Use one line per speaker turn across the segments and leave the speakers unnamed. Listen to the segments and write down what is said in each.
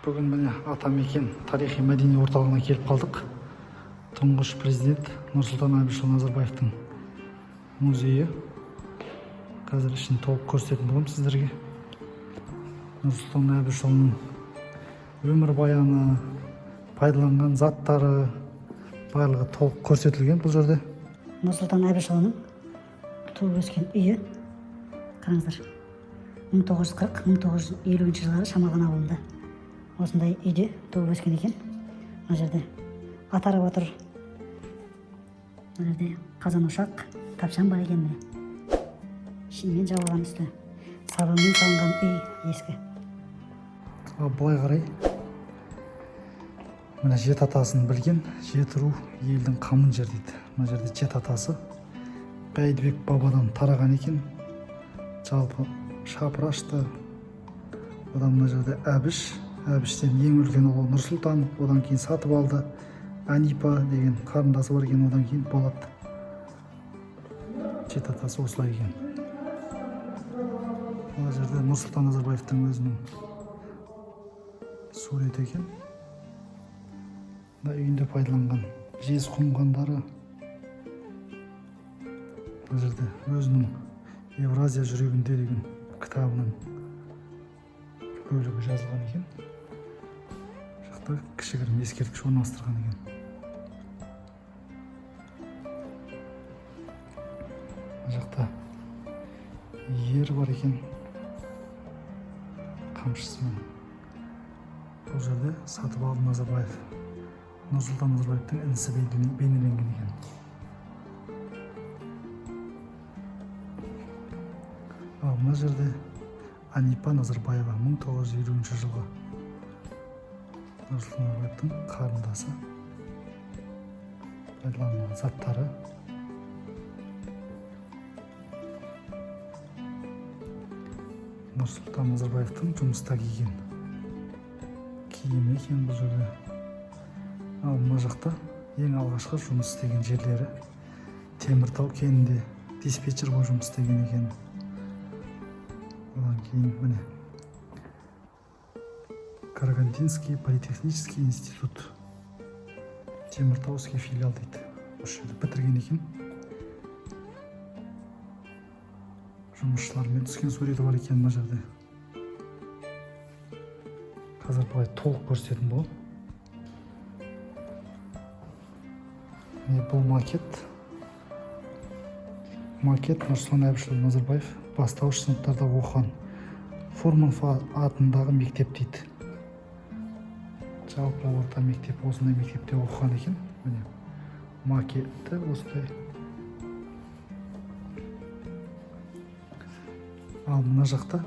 Бүгін міне Атамекен тарихи мәдени орталығына келіп қалдық. Тұңғыш президент Нұрсұлтан Әбішұлы Назарбаевтың музейі. Қазір ішін толық көрсететін боламын сіздерге. Нұрсұлтан Әбішұлының өмірбаяны, пайдаланған заттары барлығы толық көрсетілген бұл жерде.
Нұрсұлтан Әбішұлының туып өскен үйі. Қараңыздар. 1940-1950 жылдары Шамалған ауылында осындай үйде туып өскен екен. Мына жерде атарып отыр. Мына жерде қазан ошақ, тапшан бар екен міне. Шынымен жабылған үсті. Сабанмен салынған үй ескі.
Былай қарай. Мына жет атасын білген, жет ру елдің қамын жер дейді. Мына жерде жет атасы Бәйдібек бабадан тараған екен. Жалпы шапырашты. Одан мына жерде Әбіштен ең үлкен ұлы Нұрсұлтан, одан кейін сатып алды. Анипа деген қарындасы бар екен, одан кейін Болат. Жет атасы осылай екен. Мына жерде Нұрсұлтан Назарбаевтың өзінің суреті екен. Үйінде пайдаланған жез құмғандары. Мына жерде өзінің Евразия жүрегінде деген кітабының бөлігі жазылған екен. Жақта кішігірім ескерткіш орналастырған екен. Жақта ер бар екен, қамшысымен. Бұл жерде Сатыбалды Назарбаев, Нұрсұлтан Назарбаевтың інісі бейнеленген екен. Ал мына жерде Анипа Назарбаева 1950 жылғы Нұрсұлтан Назарбаевтың қарындасы. Пайдаланған заттары. Нұрсұлтан Назарбаевтың жұмыста киген киімі екен бұл жерде. Ал мына жақта ең алғашқы жұмыс істеген жерлері Теміртау кенінде диспетчер болып жұмыс істеген екен. Одан кейін міне Карагандинский политехнический институт, Теміртауский филиал дейді. Осы жерде бітірген екен. Жұмысшылармен түскен суреті бар екен мына жерде. Қазір былай толық көрсететін болады. Бұл макет. Макет Нұрсұлтан Әбішұлы Назарбаев бастауыш сыныптарда оқыған Фурманов атындағы мектеп дейді. Жалпы орта мектеп осындай мектепте оқыған екен. Міне макетті осындай. Ал мына жақта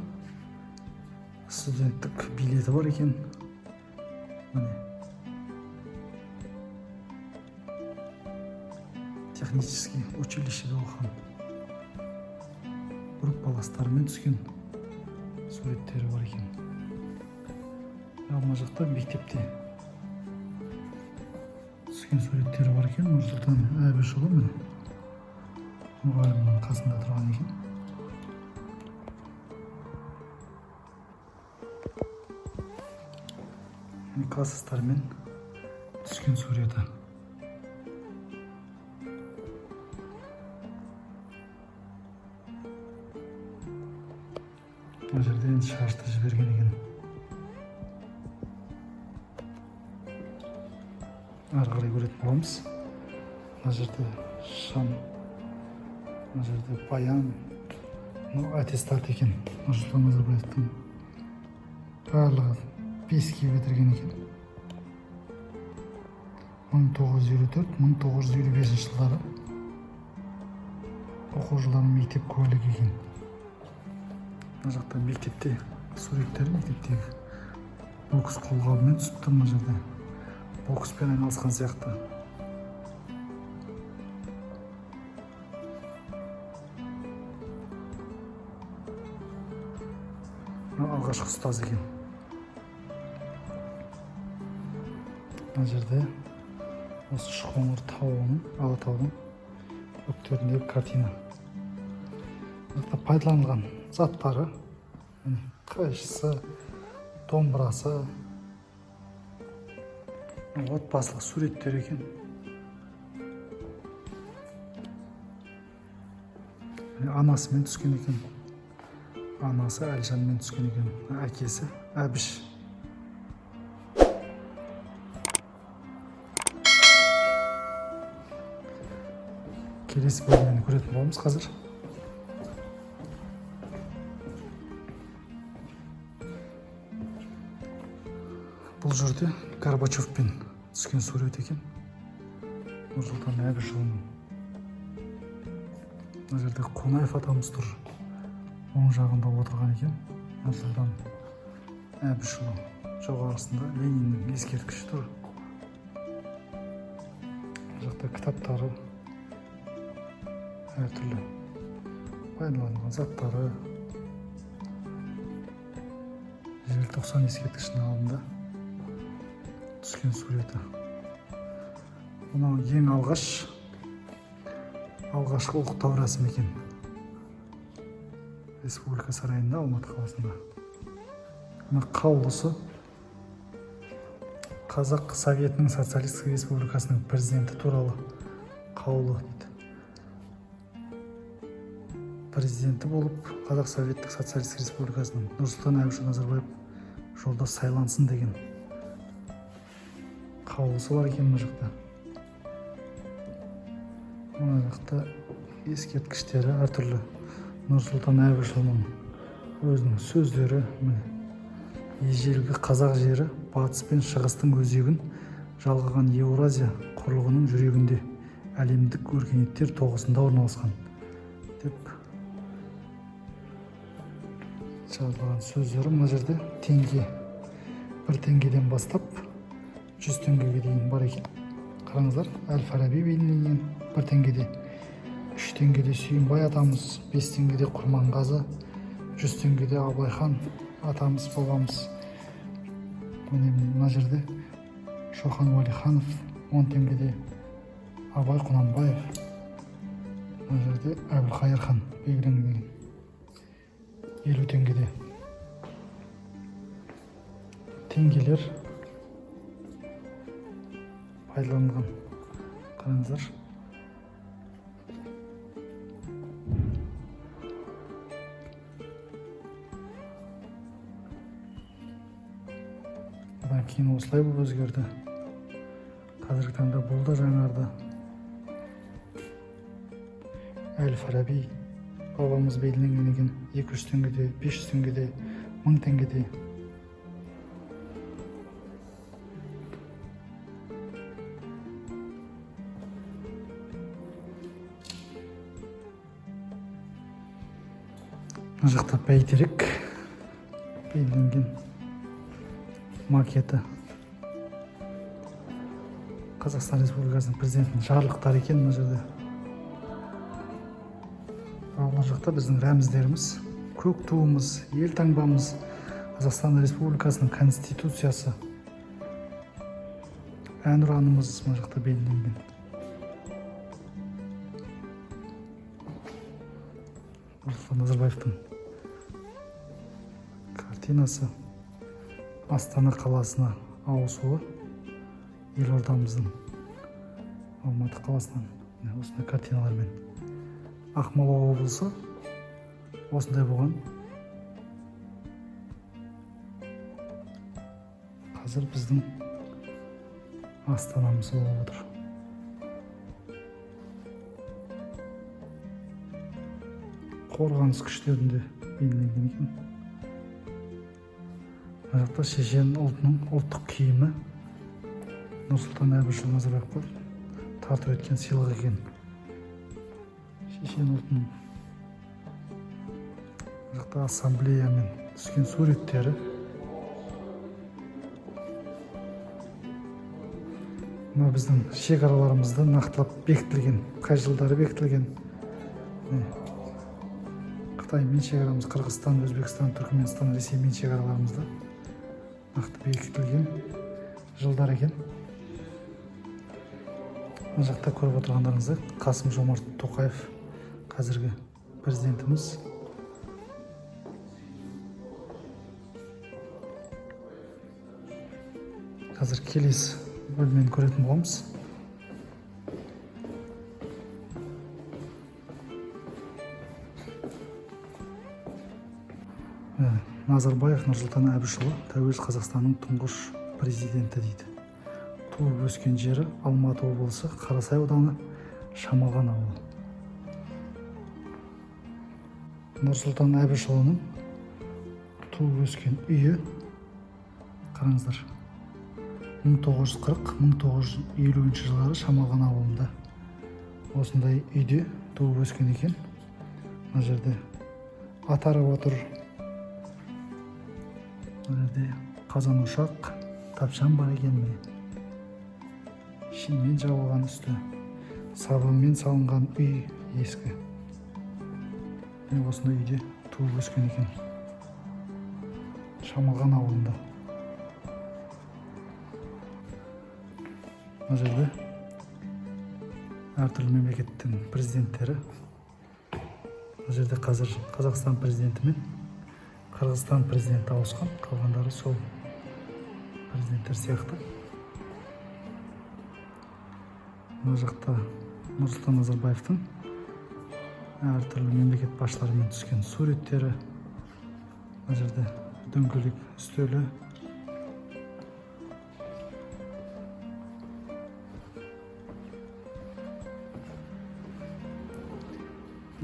студенттік билеті бар екен. Міне технический училищеде оқыған. Группаластарымен түскен суреттері бар екен. Ал мына жақта мектепте түскен суреттері бар екен. Нұрсұлтан Әбішұлы міне мұғалімнің қасында тұрған екен. Класстастарымен түскен суреті. Мына жерде енді шашты жіберген екен. Ары қарай көретін боламыз. Мына жерде шам, мына жерде баян, аттестат екен. Нұрсұлтан Назарбаевтың барлығы 5-ке бітірген екен. 1954-1955 жылдары оқу жылдарының мектеп куәлігі екен. Мына жақта мектепте суреттері, мектептегі бокс қолғабымен түсіп тұр. Мына жерде бокспен айналысқан сияқты. Алғашқы ұстаз екен. Мына жерде осы Шқоңыр тауының, Алатаудың бөктеріндегі картина. Пайдаланған заттары, қайшысы, домбырасы, отбасылық суреттер екен. Анасымен түскен екен. Анасы Әлжанмен түскен екен. Әкесі Әбіш. Келесі бөлімені көретін боламыз қазір. Бұл жерде Горбачевпен түскен сурет екен. Нұрсұлтан Әбішұлының. Мына жерде Қонаев атамыз тұр. Оң жағында отырған екен. Нұрсұлтан Әбішұлы. Жоғарысында Лениннің ескерткіші тұр. Мына жақта кітаптары, әртүрлі пайдаланылған заттары. Желтоқсан ескерткішінің алдында түскен суреті. Мынау ең алғашқы ұлықтау рәсімі екен. Республика сарайында, Алматы қаласында. Мына қаулысы Қазақ Советінің Социалистік Республикасының президенті туралы қаулы дейді. Президенті болып Қазақ Советтік Социалистік Республикасының Нұрсұлтан Әбішұлы Назарбаев жолдас сайлансын деген қаулысы бар екен мына жақта. Мына жақта ескерткіштері әртүрлі. Нұрсұлтан Әбішұлының өзінің сөздері. Ежелгі қазақ жері батыс пен шығыстың өзегін жалғаған Еуразия құрлығының жүрегінде әлемдік өркениеттер тоғысында орналасқан деп жазылған сөздері. Мына жерде теңге, 1 теңгеден бастап 100 теңгеге дейін бар екен. Қараңыздар, Әл-Фараби бейнеленген 1 теңгеде, 3 теңгеде Сүйінбай атамыз, 5 теңгеде Құрманғазы, 100 теңгеде Абылайхан атамыз, бабамыз. Мына жерде Шоқан Уәлиханов, 10 теңгеде Абай Құнанбаев. Мына жерде Әбілқайыр хан белгіленген, 50 теңгеде. Теңгелер пайдаланған. Қараңыздар. Одан кейін осылай болып өзгерді. Қазіргі таңда бұл да жаңарды. Әл-Фараби бабамыз белгіленген екен. 200 теңгеде, 500 теңгеде, 1000 теңгеде. Мына жақта бәйтерек белгіленген макеті. Қазақстан Республикасының президентінің жарлықтары екен мына жерде. Мына жақта біздің рәміздеріміз, көк туымыз, ел таңбамыз, Қазақстан Республикасының конституциясы, әнұранымыз мына жақта белгіленген. Нұрсұлтан Назарбаевтың картинасы, Астана қаласына ауысуы, елордамыздың Алматы қаласынан осындай картиналармен. Ақмола облысы осындай болған. Қазір біздің Астанамыз болып отыр. Қорғаныс күштерінде белгіленген екен. Мына жақта шешен ұлтының ұлттық киімі Нұрсұлтан Әбішұлы Назарбаевқа тарту еткен сыйлық екен. Шешен ұлтының. Мына жақта ассамблеямен түскен суреттері. Мына біздің шекараларымызды нақтылап бекітілген, қай жылдары бекітілген. Қытаймен шекарамыз, Қырғызстан, Өзбекстан, Түркменстан, Ресеймен шекараларымызды нақты бекітілген жылдар екен. Мына жақта көріп отырғандарыңызды Қасым-Жомарт Тоқаев, қазіргі президентіміз. Қазір келесі бөлмені көретін боламыз. Назарбаев Нұрсұлтан Әбішұлы тәуелсіз Қазақстанның тұңғыш президенті дейді. Туып өскен жері Алматы облысы, Қарасай ауданы, Шамалған ауылы. Нұрсұлтан Әбішұлының туып өскен үйі, қараңыздар, 1940-1950 жылдары Шамалған ауылында осындай үйде туып өскен екен. Мына жерде атарып отыр. Мына жерде қазан ошақ, тапшан бар екен. Шиммен жабылған үсті, сабанмен салынған үй ескі. Осындай үйде туып өскен екен. Шамалған ауылында. Мына жерде әртүрлі мемлекеттің президенттері. Мына жерде қазір Қазақстан президенті мен Қырғызстан президенті ауысқан, қалғандары сол президенттер сияқты. Мына жақта Нұрсұлтан Назарбаевтың әртүрлі мемлекет басшыларымен түскен суреттері. Мына жерде дөңгелек үстелі.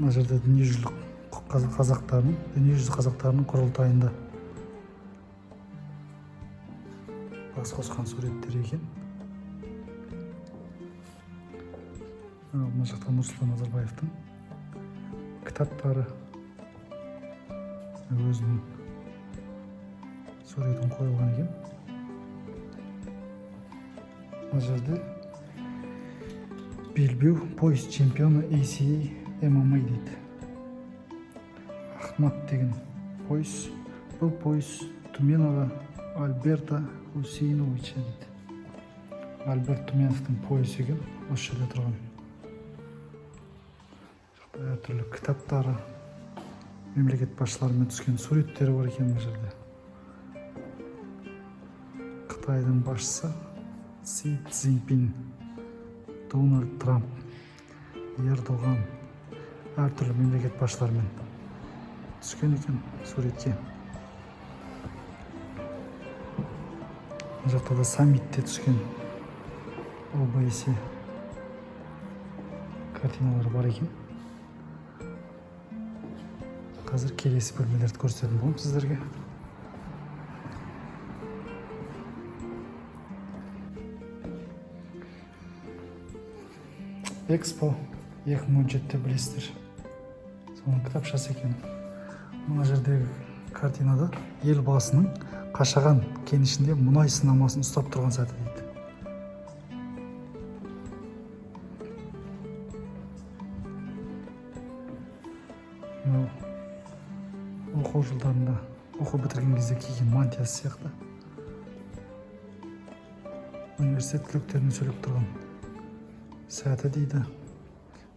Мына жерде дүниежүзілік қазақтарының құрылтайында бас қосқан суреттер екен. Мына жақта Нұрсұлтан Назарбаевтың кітаптары, өзінің суретін қойылған екен. Мына жерде белбеу пояс чемпионы ACA MMA дейді. Ахмат деген пояс. Бұл пояс Туменова Альберта Хусейновича дейді. Альберт Туменовтың поясы екен, осы жерде тұрған. Әртүрлі кітаптары, мемлекет басшыларымен түскен суреттері бар екен мына жерде. Қытайдың басшысы Си Цзиньпин, Дональд Трамп, Ердоған, әртүрлі мемлекет басшыларымен түскен екен суретке. Мына жақта да саммитте түскен ОБСЕ картиналары бар екен. Қазір келесі бөлмелерді көрсететін боламын сіздерге. Экспо 2017-те білесіздер. Соның кітапшасы екен. Мына жердегі картинада елбасының Қашаған кенішінде мұнай сынамасын ұстап тұрған сәті дейді. Оқу жылдарында, оқу бітірген кезде киген мантиясы сияқты. Университет түлектеріне сөйлеп тұрған сәті дейді.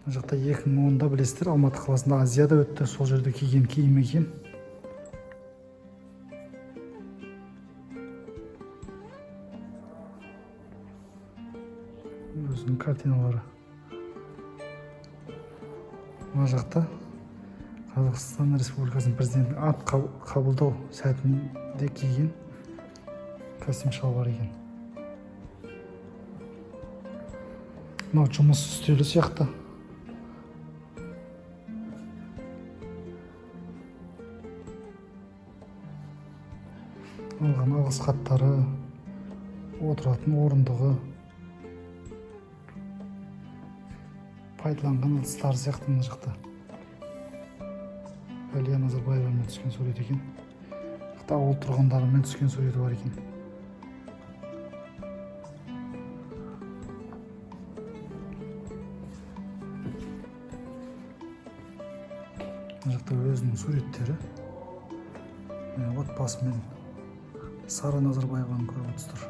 Мына жақта 2010-да білесіздер, Алматы қаласында Азияда өтті, сол жерде киген киім екен. Өзінің картиналары. Мына жақта Қазақстан Республикасының президентінің ат қабылдау сәтінде киген костюм шалбар екен. Мынау жұмыс үстелі сияқты. Алған алғыс хаттары, отыратын орындығы, пайдаланған ыдыстар сияқты мына жақта. Әлия Назарбаевамен түскен сурет екен. Ауыл тұрғындарымен түскен суреті бар екен. Мына жақта өзінің суреттері. Отбасымен Сара Назарбаеваны көріп отырсыздар.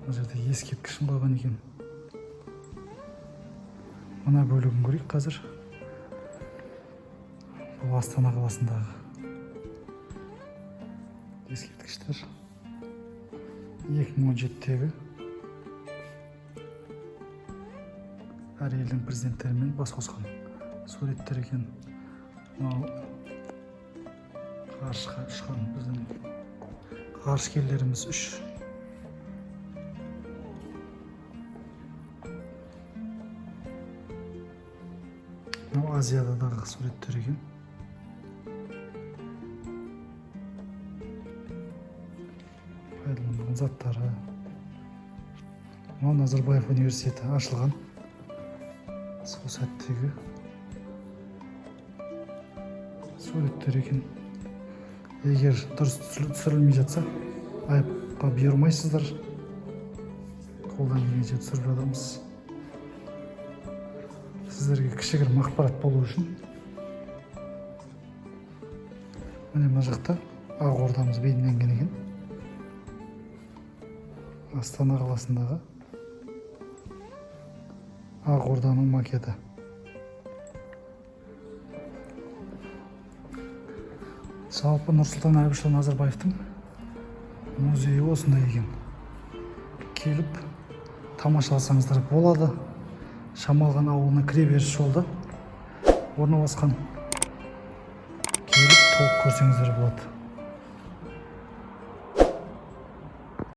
Мына жерде ескерткішін қойған екен. Мына бөлігін көрейік қазір. Бұл Астана қаласындағы ескерткіштер. 2017-тегі әр елдің президенттерімен бас қосқан суреттер екен. Мынау ғарышқа ұшқан біздің ғарышкерлеріміз 3. Мынау Азиядағы суреттер екен. Пайдаланған заттары. Мынау Назарбаев университеті ашылған. Сол сәттегі суреттер екен. Егер дұрыс түсірілмей жатса, айыпқа бұйырмайсыздар. Қолдан келгенше түсіріп жатырмыз. Сіздерге кішігірім ақпарат болу үшін. Міне мына жақта Ақордамыз бейнеленген екен. Астана қаласындағы Ақорданың макеті. Жалпы Нұрсұлтан Әбішұлы Назарбаевтың музейі осындай екен. Келіп тамашаласаңыздар болады. Шамалған ауылына кіре беріс жолда орналасқан. Келіп толық көрсеңіздер болады.